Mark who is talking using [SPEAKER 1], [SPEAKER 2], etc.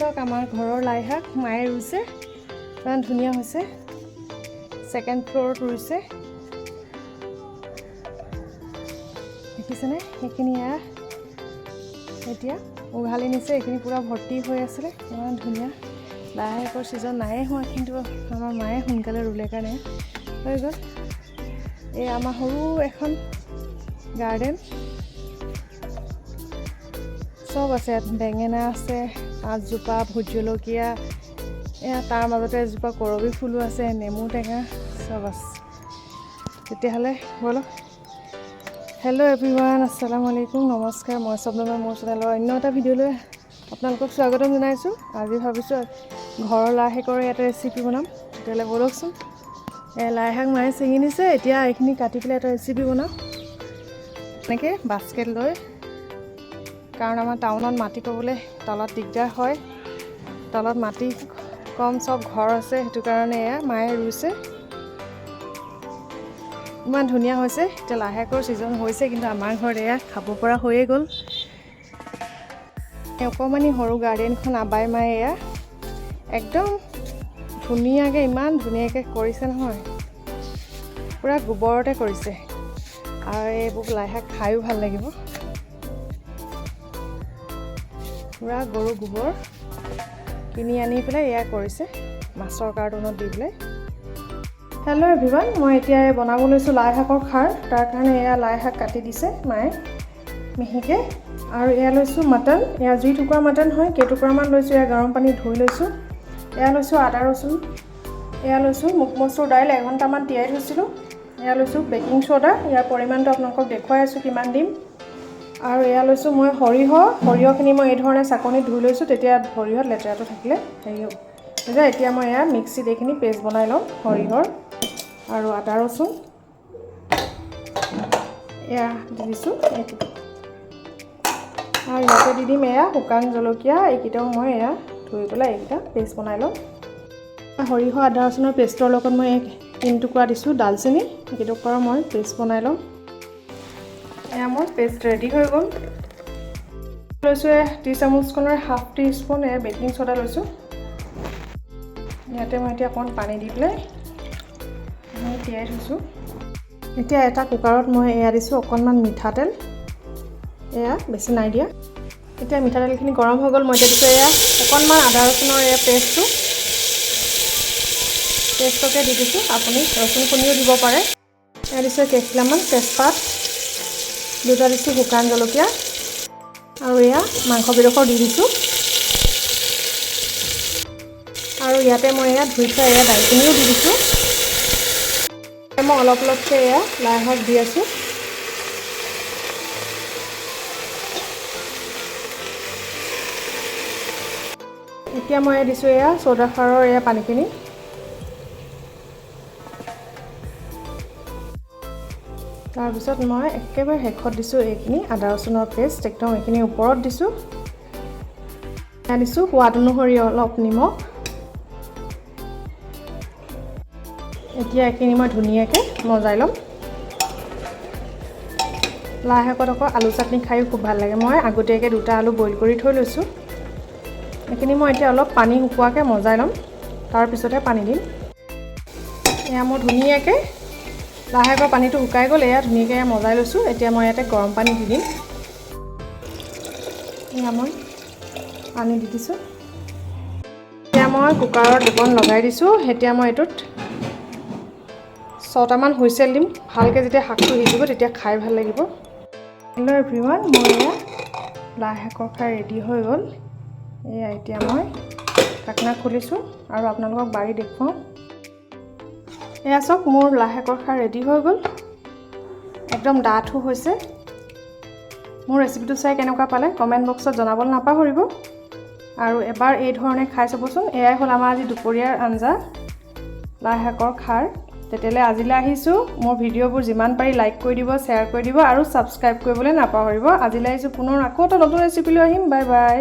[SPEAKER 1] চাওক আমাৰ ঘৰৰ লাই শাক মায়ে ৰুইছে ইমান ধুনীয়া হৈছে সেকেন্ড ফ্লোৰত ৰুইছে দেখিছেনে এইখিনি এতিয়া উঘালি নিছে এইখিনি পুৰা ভৰ্তি হৈ আছিলে ইমান ধুনীয়া লাই শাকৰ ছিজন নাই হোৱা কিন্তু আমাৰ মায়ে সোনকালে ৰুলে কাৰণে হৈ গ'ল এই আমাৰ সৰু এখন গাৰ্ডেন সব আছে বেঙেনা আছে 5 জোপা ভোট জলকীয়া তাৰ মাজতে এজোপা কৰবী ফুলো আছে নেমু টেঙা সব আছে তেতিয়াহ'লে বলো হেল্ল' এভৰিৱান আসসালামু আলাইকুম নমস্কাৰ মই স্বপ্নময় মোৰ চেনেলৰ অন্য এটা ভিডিঅ'লৈ আপোনালোকক স্বাগতম জনাইছোঁ আজি ভাবিছোঁ ঘৰৰ লাই শাকৰ এটা ৰেচিপি বনাম তেতিয়াহ'লে বলকচোন লাই শাক মায়ে ছিঙি নিছে এতিয়া এইখিনি কাটি পেলাই এটা ৰেচিপি বনাম এনেকৈ বাস্কেট লৈ কাৰণ আমাৰ টাউনত মাটি পাবলৈ তলত দিগদাৰ হয় তলত মাটি কম সব ঘৰ আছে সেইটো কাৰণে মায়ে ৰুইছে ইমান ধুনীয়া হৈছে এতিয়া লাই শাকৰ ছিজন হৈছে কিন্তু আমাৰ ঘৰত খাব পৰা হৈয়ে গ'ল অকণমানি সৰু গাৰ্ডেনখন আবাই মায়ে একদম ধুনীয়াকৈ ইমান ধুনীয়াকৈ কৰিছে নহয় পুৰা গোবৰতে কৰিছে আৰু এইবোৰ লাই শাক খায়ো ভাল লাগিব পুৰা গৰু গোবৰ কিনি আনি পেলাই কৰিছে মাছৰ কাৰ্টুনত দি পেলাই হেল্ল' এভৰিৱান মই এতিয়া বনাব লৈছোঁ লাই শাকৰ খাৰ তাৰ কাৰণে লাই শাক কাটি দিছে মায়ে মিহিকৈ আৰু লৈছোঁ মটন যি টুকুৰা মটন হয় কেইটুকুৰামান লৈছোঁ গৰম পানীত ধুই লৈছোঁ লৈছোঁ আদা ৰচুন লৈছোঁ মুগ মচুৰ দাইল 1 ঘণ্টামান তিয়াই থৈছিলোঁ লৈছোঁ বেকিং চ'ডা ইয়াৰ পৰিমাণটো আপোনালোকক দেখুৱাই আছোঁ কিমান দিম আৰু লৈছোঁ মই সৰিয়হখিনি মই এই ধৰণে চাকনিত ধুই লৈছোঁ তেতিয়া সৰিয়হত লেতেৰাটো থাকিলে হেৰি হ'ব এতিয়া মই মিক্সিত এইখিনি পেষ্ট বনাই লওঁ সৰিয়হৰ আৰু আদা ৰচুন দি দিছোঁ আৰু ইয়াতে দি দিম শুকান জলকীয়া এইকেইটাও মই ধুই পেলাই এইকেইটা পেষ্ট বনাই লওঁ সৰিয়হ আদা ৰচুনৰ পেষ্টৰ লগত মই 3 টুকুৰা দিছোঁ ডালচেনি এইকেইটুকুৰা মই পেষ্ট বনাই লওঁ মোৰ পেষ্ট ৰেডি হৈ গ'ল লৈছোঁ টি চামুচখনৰ half teaspoon baking soda লৈছোঁ ইয়াতে মই এতিয়া অকণমান পানী দি পেলাই মই তিয়াই থৈছোঁ এতিয়া এটা কুকাৰত মই দিছোঁ অকণমান মিঠাতেল বেছি নাই দিয়া এতিয়া মিঠাতেলখিনি গৰম হৈ গ'ল মই এতিয়া দিছোঁ অকণমান আদা ৰচুনৰ পেষ্টকে দি দিছোঁ আপুনি ৰচুন খুন্দিও দিব পাৰে দিছোঁ কেইখিলামান তেজপাত 2টা দিছোঁ শুকান জলকীয়া আৰু মাংসবিডোখৰ দি দিছোঁ আৰু ইয়াতে মই ধুই থোৱা দাইলখিনিও দি দিছোঁ মই অলপ অলপকৈ লাই শাক দি আছোঁ এতিয়া মই দিছোঁ চ'ডা খাৰৰ পানীখিনি তাৰপিছত মই একেবাৰে শেষত দিছোঁ এইখিনি আদা ৰচুনৰ পেষ্ট একদম এইখিনি ওপৰত দিছোঁ দিছোঁ সোৱাদ অনুসৰি অলপ নিমখ এতিয়া এইখিনি মই ধুনীয়াকৈ মজাই ল'ম লাই শাকত আকৌ আলু চাটনি খায়ো খুব ভাল লাগে মই আগতীয়াকৈ 2টা আলু বইল কৰি থৈ লৈছোঁ এইখিনি মই এতিয়া অলপ পানী শুকুৱাকৈ মজাই ল'ম তাৰপিছতহে পানী দিম মোৰ ধুনীয়াকৈ লাই শাকৰ পানীটো শুকাই গ'ল ধুনীয়াকৈ মজাই লৈছোঁ এতিয়া মই ইয়াতে গৰম পানী দি দিম মই পানী দি দিছোঁ এতিয়া মই কুকাৰৰ ঢাকন লগাই দিছোঁ এতিয়া মই এইটোত 6টামান হুইচেল দিম ভালকৈ যেতিয়া শাকটো সিজিব তেতিয়া খাই ভাল লাগিব হেল্ল' এভৰিৱান মই লাই শাকৰ খাৰ ৰেডি হৈ গ'ল এতিয়া মই ঢাকনা খুলিছোঁ আৰু আপোনালোকক বাৰী দেখুৱাওঁ চাওক মোৰ লাই শাকৰ খাৰ ৰেডি হৈ গ'ল একদম ডাঠো হৈছে মোৰ ৰেচিপিটো চাই কেনেকুৱা পালে কমেণ্ট বক্সত জনাবলৈ নাপাহৰিব আৰু এবাৰ এই ধৰণে খাই চাবচোন হ'ল আমাৰ আজি দুপৰীয়াৰ আঞ্জা লাই শাকৰ খাৰ তেতিয়াহ'লে আজিলৈ আহিছোঁ মোৰ ভিডিঅ'বোৰ যিমান পাৰি লাইক কৰি দিব শ্বেয়াৰ কৰি দিব আৰু ছাবস্ক্ৰাইব কৰিবলৈ নাপাহৰিব আজিলৈ আহিছোঁ পুনৰ আকৌ এটা নতুন ৰেচিপি লৈ আহিম বাই বাই